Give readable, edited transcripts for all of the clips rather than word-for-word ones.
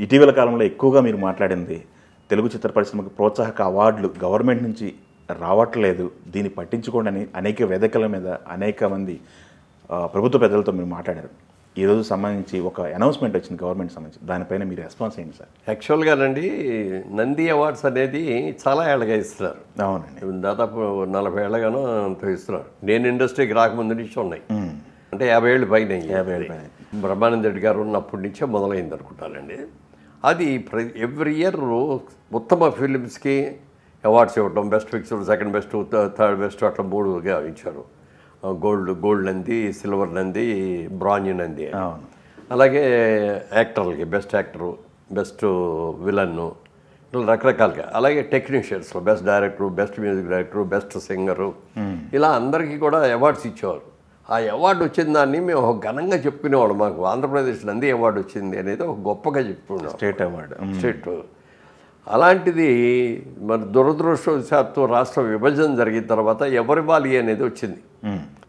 ఇటీవల కాలంలో ఎక్కువగా మీరు మాట్లాడింది తెలుగు చిత్ర పరిశ్రమకు ప్రోత్సాహక అవార్డులు గవర్నమెంట్ నుంచి రావట్లేదు, దీన్ని పట్టించుకోండి అని అనేక వేదికల మీద అనేక మంది ప్రభుత్వ పెద్దలతో మీరు మాట్లాడారు. ఈరోజు సంబంధించి ఒక అనౌన్స్మెంట్ వచ్చింది గవర్నమెంట్ సంబంధించి, దానిపైన మీరు రెస్పాన్స్ ఏంటి సార్? యాక్చువల్గానండి నంది అవార్డ్స్ అనేది చాలా ఏళ్ళగా ఇస్తున్నారు. అవునండి, దాదాపు 40 ఏళ్ళగానో అంత ఇస్తున్నారు. నేను ఇండస్ట్రీకి రాకముందు నుంచి ఉన్నాయి, అంటే 50 ఏళ్ళు పైన. 50 ఏళ్ళ పైన బ్రహ్మానంద రెడ్డి గారు ఉన్నప్పటి నుంచే మొదలైంది అనుకుంటానండి. అది ఎవ్రీ ఇయర్ ఉత్తమ ఫిలిమ్స్కి అవార్డ్స్ ఇవ్వటం, best picture, second best, third best, అట్లా 3గా ఇచ్చారు. Gold Nandi, silver Nandi, bronze Nandi. అలాగే యాక్టర్లకి బెస్ట్ యాక్టరు, బెస్ట్ విలన్ను, ఇట్లా రకరకాలుగా. అలాగే టెక్నీషియన్స్లో best director, best music director, best singer, ఇలా అందరికీ కూడా అవార్డ్స్ ఇచ్చేవారు. ఆ అవార్డు వచ్చిన దాన్ని మేము ఒక ఘనంగా చెప్పుకునేవాళ్ళం. మాకు ఆంధ్రప్రదేశ్ నంది అవార్డు వచ్చింది అనేది ఒక గొప్పగా చెప్పుకున్నాం, స్టేట్ అవార్డు, స్టేట్. అలాంటిది మరి దురదృష్టవశాత్తు రాష్ట్ర విభజన జరిగిన తర్వాత ఎవరివ్వాలి అనేది వచ్చింది.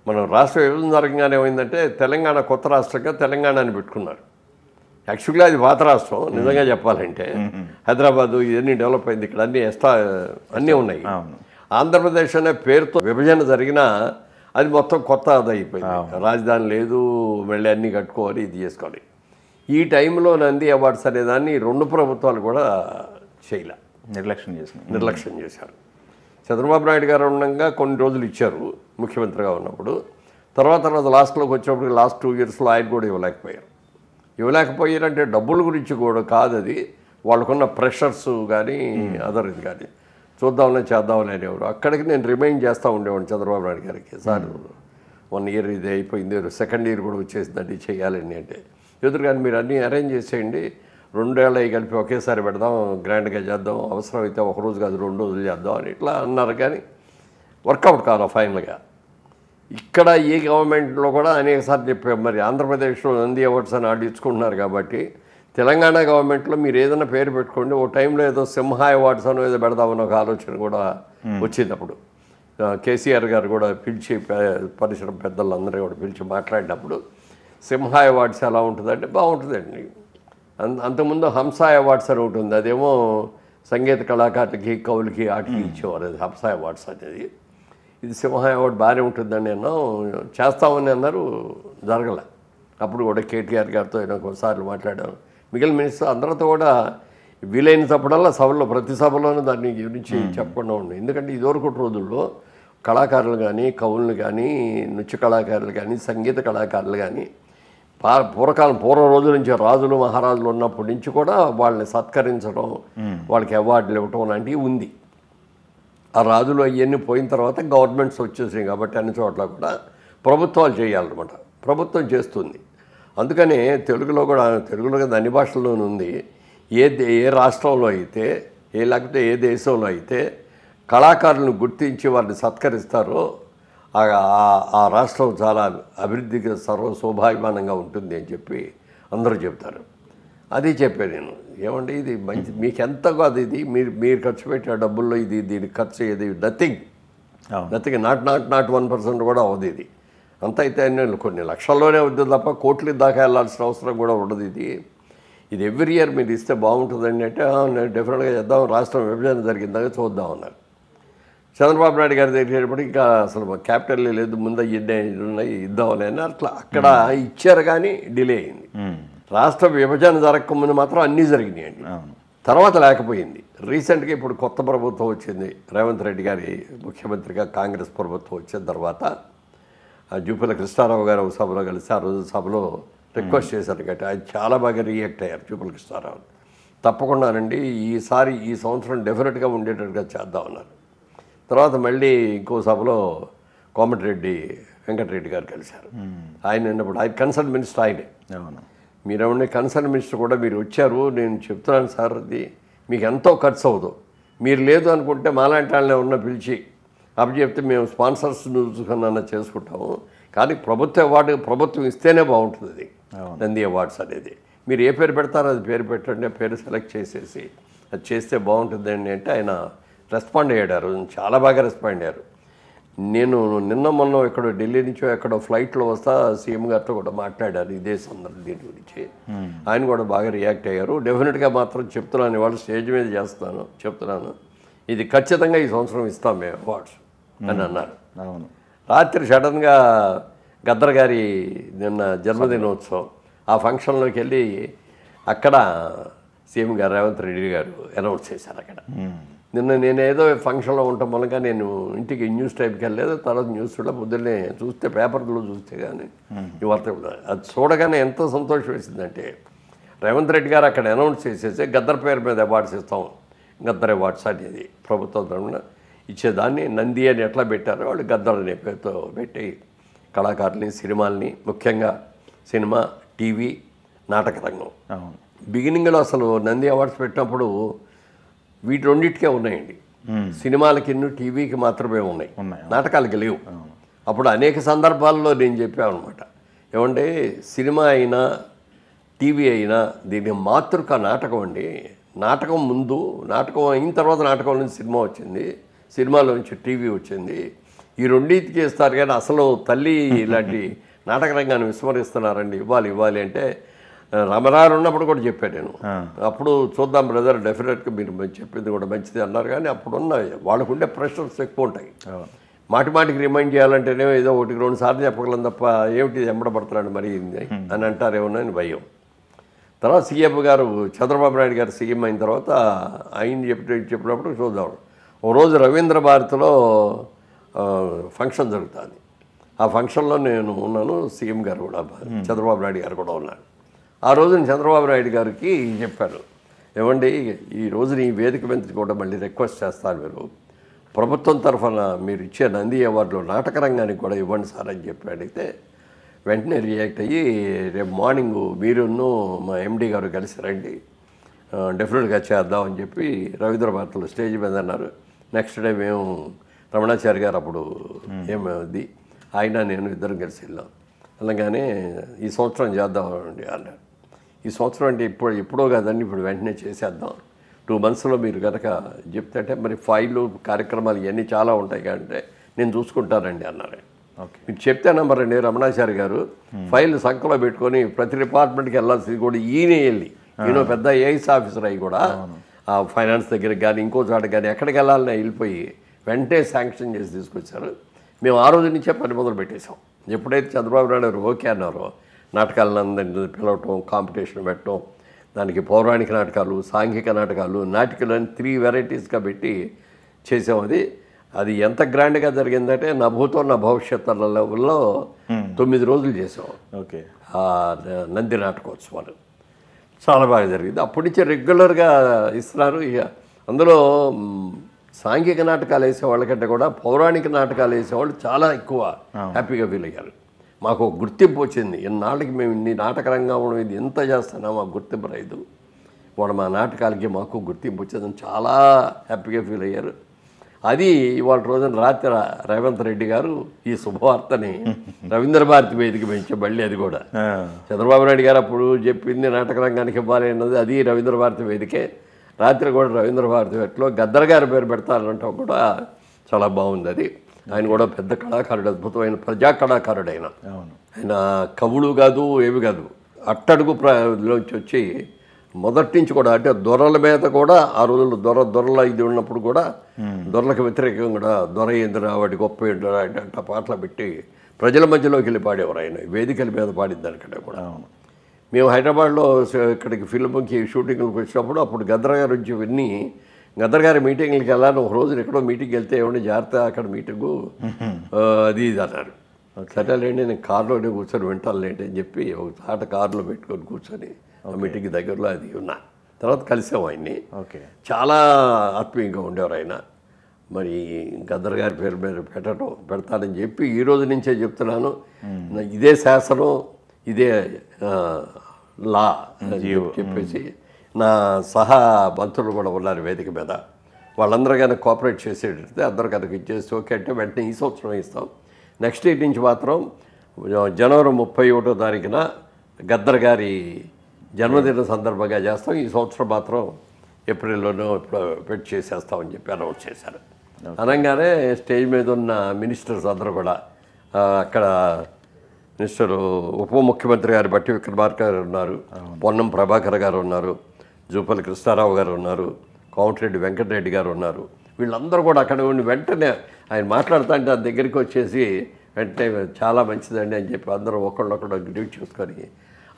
మనం రాష్ట్ర విభజన జరగగానే ఏమైందంటే తెలంగాణ కొత్త రాష్ట్రంగా తెలంగాణని పెట్టుకున్నారు. యాక్చువల్గా అది పాత రాష్ట్రం నిజంగా చెప్పాలంటే. హైదరాబాదు ఇవన్నీ డెవలప్ అయింది, ఇక్కడ అన్నీ అన్నీ ఉన్నాయి. ఆంధ్రప్రదేశ్ అనే పేరుతో విభజన జరిగినా అది మొత్తం కొత్త అది అయిపోయింది. రాజధాని లేదు, మళ్ళీ అన్నీ కట్టుకోవాలి, ఇది చేసుకోవాలి. ఈ టైంలో నంది అవార్డ్స్ అనేదాన్ని 2 ప్రభుత్వాలు కూడా చేయలే, నిర్లక్ష్యం చేశారు. చంద్రబాబు నాయుడు గారు ఉండగా కొన్ని రోజులు ఇచ్చారు ముఖ్యమంత్రిగా ఉన్నప్పుడు. తర్వాత లాస్ట్లోకి వచ్చినప్పుడు లాస్ట్ 2 ఇయర్స్లో ఆయన కూడా ఇవ్వలేకపోయారంటే డబ్బుల గురించి కూడా కాదు, అది వాళ్ళకున్న ప్రెషర్స్ కానీ అదర్ ఇది కానీ. చూద్దాంలే చేద్దాంలే అనేవారు. అక్కడికి నేను రిమైండ్ చేస్తూ ఉండేవాడిని చంద్రబాబు నాయుడు గారికి, సార్ 1 ఇయర్ ఇది అయిపోయింది, సెకండ్ ఇయర్ కూడా వచ్చేసిందండి, చేయాలని. అంటే ఎదురు కానీ మీరు అన్నీ అరేంజ్ చేసేయండి, 2 ఏళ్ళు కలిపి ఒకేసారి పెడదాం, గ్రాండ్గా చేద్దాం, అవసరమైతే 1 రోజు కాదు 2 రోజులు చేద్దాం అని ఇట్లా అన్నారు. కానీ వర్కౌట్ కాదు ఫైనల్గా. ఇక్కడ ఈ గవర్నమెంట్లో కూడా అనేకసార్లు చెప్పాం, మరి ఆంధ్రప్రదేశ్లో నంది అవార్డ్స్ అని ఆడించుకుంటున్నారు కాబట్టి తెలంగాణ గవర్నమెంట్లో మీరు ఏదైనా పేరు పెట్టుకోండి. ఓ టైంలో ఏదో సింహ అవార్డ్స్ అని ఏదో పెడదామని ఒక ఆలోచన కూడా వచ్చింది. అప్పుడు కేసీఆర్ గారు కూడా పిలిచి పరిశ్రమ పెద్దలందరూ కూడా పిలిచి మాట్లాడినప్పుడు సింహ అవార్డ్స్ ఎలా ఉంటుందంటే బాగుంటుందండి. అంతకుముందు హంస అవార్డ్స్ అని ఉంటుంది, అదేమో సంగీత కళాకారులకి కవులకి ఆటకి ఇచ్చేవారు, అది హంస అవార్డ్స్ అనేది. ఇది సింహ అవార్డు బాగానే ఉంటుందని చేస్తామని అన్నారు, జరగలే. అప్పుడు కూడా కేటీఆర్ గారితో ఒకసారి మాట్లాడాను, మిగిలిన మినిస్టర్ అందరితో కూడా వీలైనప్పుడల్లా సభలో ప్రతి సభలోనూ దాని గురించి చెప్పకుండా ఉండే. ఎందుకంటే ఇదివరకు రోజుల్లో కళాకారులు కానీ కవులు కానీ నృత్య కళాకారులు కానీ సంగీత కళాకారులు కానీ పూర్వ రోజుల నుంచి రాజులు మహారాజులు ఉన్నప్పటి నుంచి కూడా వాళ్ళని సత్కరించడం, వాళ్ళకి అవార్డులు ఇవ్వటం లాంటివి ఉంది. ఆ రాజులు అవన్నీ పోయిన తర్వాత గవర్నమెంట్స్ వచ్చేసాయి కాబట్టి అన్ని చోట్ల కూడా ప్రభుత్వాలు చేయాలన్నమాట. ప్రభుత్వం చేస్తుంది. అందుకనే తెలుగులో అన్ని భాషల్లోనూ ఉంది. ఏ రాష్ట్రంలో అయితే లేకపోతే ఏ దేశంలో అయితే కళాకారులను గుర్తించి వారిని సత్కరిస్తారో ఆ రాష్ట్రం చాలా అభివృద్ధికి సౌభాగ్యమానంగా ఉంటుంది అని చెప్పి అందరూ చెప్తారు. అది చెప్పాను నేను. ఏమంటే ఇది మంచి, మీకు ఎంత కాదు, ఇది మీరు ఖర్చు పెట్టే డబ్బుల్లో దీనికి ఖర్చు అయ్యేది నథింగ్, నాట్ 1% కూడా అవ్వదు. ఇది అంత అయితే కొన్ని లక్షల్లోనే అవుతుంది తప్ప కోట్ల దాకా వెళ్ళాల్సిన అవసరం కూడా ఉండదు. ఇది ఎవ్రీ ఇయర్ మీరు ఇస్తే బాగుంటుందండి అంటే నేను డెఫినెట్గా చేద్దాం, రాష్ట్రం విభజన జరిగిందాక చూద్దాం అన్నారు. చంద్రబాబు నాయుడు గారి దగ్గర ఇంకా అసలు క్యాపిటల్ లేదు, ముందు ఉన్నాయి ఇద్దామని అని అట్లా అక్కడ ఇచ్చారు, కానీ డిలే అయింది. రాష్ట్ర విభజన జరగకముందు మాత్రం అన్నీ జరిగినాయండి, తర్వాత లేకపోయింది. రీసెంట్గా ఇప్పుడు కొత్త ప్రభుత్వం వచ్చింది, రేవంత్ రెడ్డి గారి ముఖ్యమంత్రిగా కాంగ్రెస్ ప్రభుత్వం వచ్చిన తర్వాత జూపల్లి కృష్ణారావు గారు ఒక సభలో కలిసి ఆ రోజు సభలో రిక్వెస్ట్ చేశారు కాబట్టి ఆయన చాలా బాగా రియాక్ట్ అయ్యారు జూపల్లి కృష్ణారావు. తప్పకుండానండి ఈ సంవత్సరం డెఫినెట్గా ఉండేటట్టుగా చేద్దామన్నారు. తర్వాత మళ్ళీ ఇంకో సభలో కోమటిరెడ్డి వెంకటరెడ్డి గారు కలిశారు. ఆయన ఉన్నప్పుడు ఆయన కన్సర్న్ మినిస్టర్ ఆయనే. మీరేమన్నా కన్సర్న్ మినిస్టర్ కూడా మీరు వచ్చారు, నేను చెప్తున్నాను సార్, అది మీకు ఎంతో ఖర్చు అవ్వదు, మీరు లేదు అనుకుంటే మాలాంటి వాళ్ళని ఉన్న పిలిచి అప్పుడు చెప్తే మేము స్పాన్సర్స్ చూసుకున్నా చేసుకుంటాము, కానీ ప్రభుత్వం ఇస్తేనే బాగుంటుంది. అది నంది అవార్డ్స్ అనేది మీరు ఏ పేరు పెడతారో అది పేరు పెట్టండి, ఆ పేరు సెలెక్ట్ చేసేసి అది చేస్తే బాగుంటుందండి అంటే ఆయన రెస్పాండ్ అయ్యాడు. చాలా బాగా రెస్పాండ్ అయ్యారు. నేను నిన్న మొన్న ఎక్కడో ఢిల్లీ నుంచో ఎక్కడో ఫ్లైట్లో వస్తా సీఎం గారితో కూడా మాట్లాడారు ఇదే సందర్భం దీని గురించి. ఆయన కూడా బాగా రియాక్ట్ అయ్యారు. డెఫినెట్గా మాత్రం చెప్తున్నాను, ఇవాళ స్టేజ్ మీద చెప్తున్నాను ఇది ఖచ్చితంగా ఈ సంవత్సరం ఇస్తాం మేము అవార్డ్స్ అని అన్నారు. అవును. రాత్రి సడన్గా గద్దర్ గారి నిన్న జన్మదినోత్సవం ఆ ఫంక్షన్లోకి వెళ్ళి అక్కడ సీఎం గారు రేవంత్ రెడ్డి గారు అనౌన్స్ చేశారు అక్కడ. నిన్న నేను ఏదో ఫంక్షన్లో ఉండటం మూలంగా నేను ఇంటికి న్యూస్ టైంకి వెళ్ళలేదు. తర్వాత న్యూస్లో పొద్దున్నే చూస్తే పేపర్లో చూస్తే కానీ ఈ వార్త అది చూడగానే ఎంత సంతోషం వేసిందంటే, రేవంత్ రెడ్డి గారు అక్కడ అనౌన్స్ చేసేసి గద్దర్ పేరు మీద అవార్డ్స్ ఇస్తాం, గద్దర్ అవార్డ్స్ అనేది ప్రభుత్వం తరఫున ఇచ్చేదాన్ని నంది అని ఎట్లా పెట్టారో వాళ్ళు గద్దర్ అనే పేరుతో పెట్టి కళాకారుల్ని సినిమాల్ని ముఖ్యంగా సినిమా, టీవీ, నాటక రంగం బిగినింగ్లో అసలు నంది అవార్డ్స్ పెట్టినప్పుడు వీటి రెండింటికే ఉన్నాయండి. సినిమాలకి టీవీకి మాత్రమే ఉన్నాయి, నాటకాలకి లేవు. అప్పుడు అనేక సందర్భాల్లో నేను చెప్పాను అనమాట, ఏమంటే సినిమా అయినా టీవీ అయినా దీన్ని మాతృక నాటకం అండి. నాటకం ముందు, నాటకం అయిన తర్వాత నాటకం నుంచి సినిమా వచ్చింది, సినిమాలో నుంచి టీవీ వచ్చింది. ఈ రెండింటికి ఇస్తారు కానీ అసలు తల్లి ఇలాంటి నాటక రంగాన్ని విస్మరిస్తున్నారండి. ఇవ్వాలి అంటే రామరారు ఉన్నప్పుడు కూడా చెప్పాను నేను. అప్పుడు చూద్దాం బ్రదర్, డెఫినెట్గా మీరు చెప్పింది కూడా మంచిది అన్నారు. కానీ అప్పుడున్న వాళ్ళకుండే ప్రెషర్స్ ఎక్కువ ఉంటాయి. మాటికి రిమైండ్ చేయాలంటేనే ఏదో 1-2 సార్లు చెప్పగలం తప్ప ఏమిటి ఎంబడబడుతున్నాడు మరి అని అంటారేమో అని భయం. తర్వాత సీఎం గారు చంద్రబాబు నాయుడు గారు సీఎం అయిన తర్వాత ఆయన చెప్పినప్పుడు చూద్దాం. ఓ రోజు రవీంద్ర భారతిలో ఫంక్షన్ జరుగుతుంది. ఆ ఫంక్షన్లో నేను ఉన్నాను, సీఎం గారు కూడా చంద్రబాబు నాయుడు గారు కూడా ఉన్నారు. ఆ రోజున చంద్రబాబు నాయుడు గారికి చెప్పాను, ఏమండి ఈ రోజున ఈ వేదిక మీద కూడా మళ్ళీ రిక్వెస్ట్ చేస్తాను, మీరు ప్రభుత్వం తరఫున మీరు ఇచ్చే నంది అవార్డులో నాటక రంగానికి కూడా ఇవ్వండి సార్ అని చెప్పి అడిగితే వెంటనే రియాక్ట్ అయ్యి, రేపు మార్నింగ్ మీరును మా ఎండి గారు కలిసి రండి, డెఫినెట్గా చేద్దామని చెప్పి రవీంద్ర భారతిలో స్టేజ్ మీద అన్నారు. నెక్స్ట్ డే మేము రమణాచారి గారు అప్పుడు ఏమది ఆయన నేను ఇద్దరం కలిసి వెళ్ళాం. అలాగానే ఈ సంవత్సరం చేద్దామండి అన్నారు. ఈ సంవత్సరం అంటే ఎప్పుడో కాదండి, ఇప్పుడు వెంటనే చేసేద్దాం, 2 monthsలో మీరు కనుక చెప్తే మరి ఫైళ్ళు కార్యక్రమాలు ఇవన్నీ చాలా ఉంటాయి కాబట్టి నేను చూసుకుంటానండి అన్నారు. మీరు చెప్తే నెంబర్ అండి రమణాచారి గారు ఫైల్ సంఖ్యలో పెట్టుకొని ప్రతి డిపార్ట్మెంట్కి వెళ్ళాల్సింది కూడా ఈయన పెద్ద ఏఐస్ ఆఫీసర్ అయ్యి కూడా ఆ ఫైనాన్స్ దగ్గరికి కానీ ఇంకో చోట కానీ ఎక్కడికి వెళ్ళాలని వెళ్ళిపోయి వెంటనే శాంక్షన్ చేసి తీసుకొచ్చారు. మేము ఆ రోజు నుంచే పని మొదలు పెట్టేశాం. ఎప్పుడైతే చంద్రబాబు నాయుడు గారు ఓకే అన్నారో నాటకాలను పిలవటం, కాంపిటీషన్ పెట్టడం, దానికి పౌరాణిక నాటకాలు, సాంఘిక నాటకాలు, నాటికలు అని 3 varieties పెట్టి చేసాం. అది ఎంత గ్రాండ్గా జరిగిందంటే నా భూతో నా భవిష్యత్ లెవెల్లో 9 రోజులు చేసాం. ఓకే. నంది నాటకోత్సవాలు చాలా బాగా జరిగింది. అప్పటి నుంచి రెగ్యులర్గా ఇస్తున్నారు. ఇక అందులో సాంఘిక నాటకాలు వేసే వాళ్ళకంటే కూడా పౌరాణిక నాటకాలు వేసేవాళ్ళు చాలా ఎక్కువ హ్యాపీగా ఫీల్ అయ్యారు. మాకు గుర్తింపు వచ్చింది. ఇన్నాళ్ళకి మేము ఇన్ని నాటక రంగంలో ఇది ఎంత చేస్తున్నా మాకు గుర్తింపు రాదు, వాడు మా నాటకాలకి మాకు గుర్తింపు వచ్చిందని చాలా హ్యాపీగా ఫీల్ అయ్యారు. అది ఇవాళ రోజున రాత్రి రేవంత్ రెడ్డి గారు ఈ శుభవార్తని రవీంద్ర భారతి వేదిక పెంచే మళ్ళీ అది కూడా చంద్రబాబు నాయుడు గారు అప్పుడు చెప్పింది నాటక రంగానికి ఇవ్వాలి అన్నది అది రవీంద్ర భారతి వేదికే. రాత్రి కూడా రవీంద్ర భారతి వేదికలో గద్దర్ గారి పేరు పెడతారంటాం కూడా చాలా బాగుంది. అది ఆయన కూడా పెద్ద కళాకారుడు, అద్భుతమైన ప్రజా కళాకారుడు. ఆయన కవుడు కాదు, ఏమి కాదు, అట్టడుగులోంచి వచ్చి మొదటి నుంచి కూడా అంటే దొరల మీద కూడా ఆ రోజుల్లో దొరల ఇది ఉన్నప్పుడు కూడా దొరలకు వ్యతిరేకంగా కూడా దొర ఏందిరా వాటి గొప్ప ఏంటరా అంటే పాటలు పెట్టి ప్రజల మధ్యలోకి వెళ్ళి పాడేవారు. ఆయన వేదికల మీద పాడిన దానికంటే కూడా. మేము హైదరాబాద్లో ఇక్కడికి ఫిల్మ్కి షూటింగ్లకు వచ్చినప్పుడు అప్పుడు గద్దర్ గారు వచ్చి విన్ని గద్దర్ గారి మీటింగ్లకి వెళ్ళాను. ఒక రోజు ఎక్కడో మీటింగ్కి వెళ్తే ఏమంటే జాగ్రత్త అక్కడ మీటింగు అది ఇది అన్నారు. సరేలేండి నేను కారులోనే కూర్చొని వింటానులేండి అని చెప్పి ఒక చాట కారులో పెట్టుకొని కూర్చొని ఆ మీటింగ్ దగ్గరలో అది ఉన్నా. తర్వాత కలిసాము ఆయన్ని. చాలా ఆత్మీయంగా ఉండేవారు ఆయన. మరి గద్దర్ గారి పేరు మీద పెడతానని చెప్పి ఈ రోజు నుంచే చెప్తున్నాను. ఇదే శాసనం, ఇదే లా చెప్పేసి నా సహా మంత్రులు కూడా ఉన్నారు వేదిక మీద. వాళ్ళందరూ కనుక కోఆపరేట్ చేసేటట్టు అందరూ కనుక ఇచ్చేసి ఓకే అంటే వెంటనే ఈ సంవత్సరం ఇస్తాం. నెక్స్ట్ ఇయర్ నుంచి మాత్రం జనవరి 31వ తారీఖున గద్దర్ గారి జన్మదిన సందర్భంగా చేస్తాం. ఈ సంవత్సరం మాత్రం ఏప్రిల్లోనూ ఇప్పుడు పెట్టి చేసేస్తామని చెప్పి అనౌన్స్ చేశారు. అనగానే స్టేజ్ మీద ఉన్న మినిస్టర్స్ అందరూ కూడా అక్కడ మినిస్టరు ఉప ముఖ్యమంత్రి గారు బట్టి విక్రమార్క గారు ఉన్నారు, పొన్నం ప్రభాకర్ గారు ఉన్నారు, జూపల్లి కృష్ణారావు గారు ఉన్నారు, కోమటిరెడ్డి వెంకటరెడ్డి గారు ఉన్నారు. వీళ్ళందరూ కూడా అక్కడ ఉండి వెంటనే ఆయన మాట్లాడుతూ అంటే ఆ దగ్గరికి వచ్చేసి వెంటనే చాలా మంచిదండి అని చెప్పి అందరూ ఒకళ్ళొకళ్ళు గ్రీట్ చూసుకొని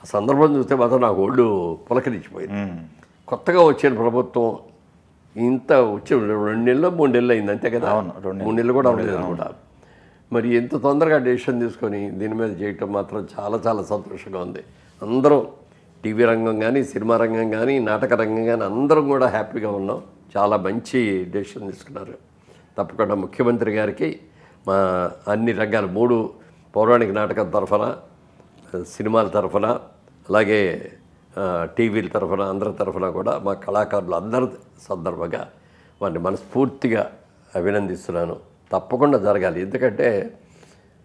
ఆ సందర్భం చూస్తే మాత్రం నాకు ఒళ్ళు పులకరించిపోయింది. కొత్తగా వచ్చిన ప్రభుత్వం ఇంత వచ్చి 2 నెలలు 3 నెలలు అయింది అంతే కదా, 3 నెలలు కూడా అవ్వలేదు కూడా. మరి ఎంత తొందరగా డెసిషన్ తీసుకొని దీని మీద చేయటం మాత్రం చాలా చాలా సంతోషంగా ఉంది. అందరూ టీవీ రంగం కానీ, సినిమా రంగం కానీ, నాటక రంగం కానీ అందరం కూడా హ్యాపీగా ఉన్నాం. చాలా మంచి డెసిషన్ తీసుకున్నారు. తప్పకుండా ముఖ్యమంత్రి గారికి మా అన్ని రంగాలు 3 పౌరాణిక నాటకం తరఫున, సినిమాల తరఫున, అలాగే టీవీల తరఫున అందరి తరఫున కూడా మా కళాకారులు అందరి సందర్భంగా వారిని మనస్ఫూర్తిగా అభినందిస్తున్నాను. తప్పకుండా జరగాలి. ఎందుకంటే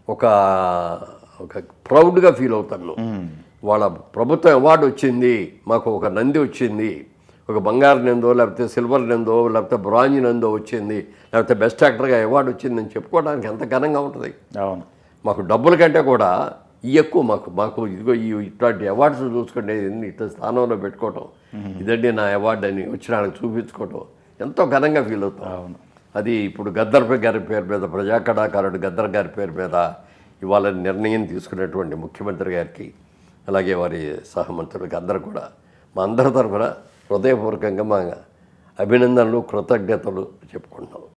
ఒక ప్రౌడ్గా ఫీల్ అవుతాను. వాళ్ళ ప్రభుత్వం అవార్డు వచ్చింది, మాకు ఒక నంది వచ్చింది, ఒక బంగారు నందో లేకపోతే సిల్వర్ నందో లేకపోతే బ్రాంజ్ నందో వచ్చింది, లేకపోతే బెస్ట్ యాక్టర్గా అవార్డు వచ్చిందని చెప్పుకోవడానికి ఎంత ఘనంగా ఉంటుంది. అవును, మాకు డబ్బుల కంటే కూడా ఎక్కువ మాకు ఇదిగో ఇట్లాంటి అవార్డ్స్ చూసుకుంటే ఇట్లా స్థానంలో పెట్టుకోవటం, ఇదండి నా అవార్డు అని వచ్చిన వాళ్ళకి చూపించుకోవటం ఎంతో ఘనంగా ఫీల్ అవుతాం. అవును. అది ఇప్పుడు గద్దర్ గారి పేరు మీద, ప్రజా కళాకారుడు గద్దర్ గారి పేరు మీద ఇవాళ నిర్ణయం తీసుకున్నటువంటి ముఖ్యమంత్రి గారికి, అలాగే వారి సహమంత్రులకి అందరూ కూడా మా అందరి తరఫున హృదయపూర్వకంగా మా అభినందనలు, కృతజ్ఞతలు చెప్పుకుంటున్నాం.